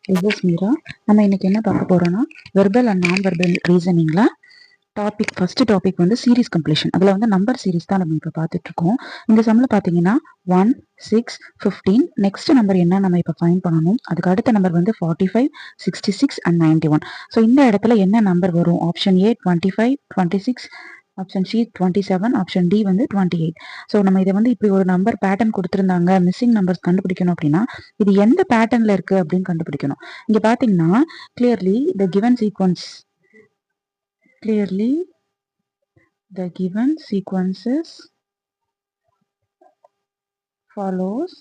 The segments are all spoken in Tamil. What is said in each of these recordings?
This is Meera. நம்ம இன்னைக்கு என்ன பார்க்க போறோம்னா வெர்பல் அண்ட் நான் வெர்பல் ரீசனிங்ல ஃபர்ஸ்ட் டாபிக் வந்து சீரிஸ் கம்ப்ளீஷன். அதில் வந்து நம்பர் சீரிஸ் தான் நம்ம இப்போ பார்த்துட்டு இருக்கோம். இந்த சம்மில் பார்த்தீங்கன்னா 1, 6, 15. நெக்ஸ்ட் நம்பர் என்ன நம்ம இப்போ ஃபைண்ட் பண்ணணும். அதுக்கு அடுத்த நம்பர் வந்து 45, 66 அண்ட் 91. ஸோ இந்த இடத்துல என்ன நம்பர் வரும்? Option A 25, 26, option C 27, option D வந்து 28. ஸோ நம்ம இதை வந்து இப்படி ஒரு நம்பர் பேட்டர்ன் கொடுத்துருந்தாங்க, மிஸ்ஸிங் நம்பர்ஸ் கண்டுபிடிக்கணும் அப்படின்னா இது எந்த பேட்டர்ன்ல இருக்கு அப்படின்னு கண்டுபிடிக்கணும். இங்க பாத்தீங்கன்னா clearly the given sequences follows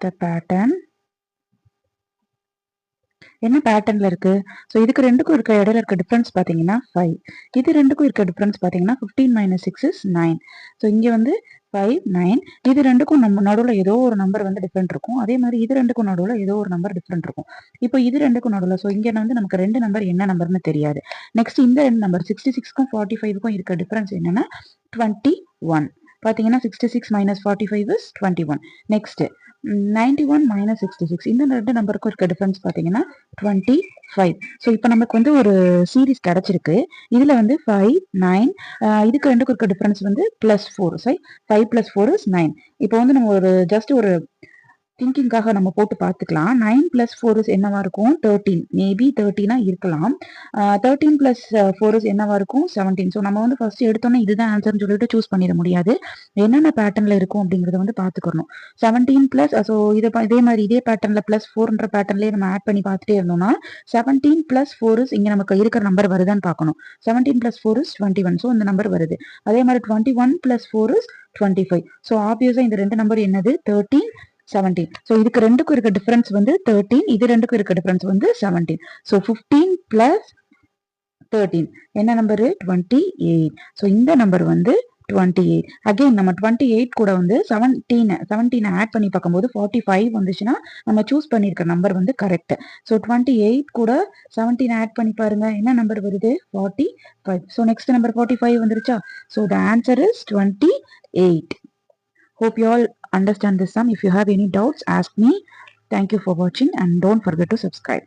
the pattern. என்ன பேட்டர்ன்ல இருக்கு? ஸோ இதுக்கு ரெண்டுக்கும் இருக்க இடையில இருக்க டிஃபரன்ஸ் பார்த்தீங்கன்னா 5. இது ரெண்டுக்கும் இருக்க டிஃபரன்ஸ் பார்த்தீங்கன்னா 15 - 6 is 9. ஸோ இங்கே வந்து 5, 9. இது ரெண்டுக்கும் நம்ம நடுவில் ஏதோ ஒரு நம்பர் வந்து டிஃப்ரெண்ட் இருக்கும். அதே மாதிரி இது ரெண்டுக்கும் நடுவில் ஏதோ ஒரு நம்பர் டிஃப்ரெண்ட் இருக்கும். இப்போ இது ரெண்டுக்கும் நடுவில் ஸோ இங்கே வந்து நமக்கு ரெண்டு நம்பர் என்ன நம்பர்னு தெரியாது. நெக்ஸ்ட் இந்த ரெண்டு நம்பர் 66க்கும் 45க்கும் இருக்க டிஃபரன்ஸ் என்னன்னா 21. பார்த்தீங்கன்னா 66 - 45 is 21. நெக்ஸ்ட் 91 - 66 இந்த ரெண்டு நம்பருக்கும் இருக்க டிஃபரன்ஸ் பார்த்தீங்கன்னா 25. ஸோ இப்போ நமக்கு வந்து ஒரு சீரீஸ் கிடைச்சிருக்கு. இதுல வந்து 5, 9 இதுக்கு ரெண்டுக்கும் இருக்க டிஃபரன்ஸ் வந்து +4. சரி, 5 + 4 is 9. இப்போ வந்து நம்ம ஒரு ஜஸ்ட் ஒரு திங்கிங்காக நம்ம போட்டு பார்த்துக்கலாம். 9 + 4 is என்னவா இருக்கும்? 13. மேபி 13 இருக்கலாம். 13 + 4 is என்னவா இருக்கும்? 17. ஸோ நம்ம வந்து ஃபர்ஸ்ட் எடுத்தோன்னே இதுதான் ஆன்சர்னு சொல்லிட்டு சூஸ் பண்ணிட முடியாது. என்னென்ன பேட்டர்ன்ல இருக்கும் அப்படிங்கறத வந்து பார்த்துக்கணும். 17 + ஸோ இதே மாதிரி இதே பேட்டர்ன்ல +4ன்ற பேட்டர்ன்லேயே நம்ம ஆட் பண்ணி பார்த்துட்டே இருந்தோம்னா 17 + 4 is இங்க நமக்கு இருக்கிற நம்பர் வருதான்னு பார்க்கணும். 17 + 4 is 21. ஸோ இந்த நம்பர் வருது. அதே மாதிரி 21 + 4 is 25. ஸோ ஆப்வியஸா இந்த ரெண்டு நம்பர் என்னது? 13, 17. ஸோ இதுக்கு ரெண்டுக்கும் இருக்க டிஃபரன்ஸ் வந்து 13. இது ரெண்டுக்கும் இருக்க டிஃபரன்ஸ் வந்து 17. ஸோ 15 + 13 என்ன நம்பர்? 28. ஸோ இந்த நம்பர் வந்து 28. அகைன் நம்ம 28 கூட வந்து 17 ஆட் பண்ணி பார்க்கும்போது 45 வந்துச்சுன்னா நம்ம சூஸ் பண்ணியிருக்க நம்பர் வந்து கரெக்ட். ஸோ 28 கூட 17 ஆட் பண்ணி பாருங்க, என்ன நம்பர் வருது? 45. ஸோ நெக்ஸ்ட் நம்பர் 45 வந்துருச்சா? So the answer is 28. Hope you all understand this sum. If you have any doubts, ask me. Thank you for watching and don't forget to subscribe.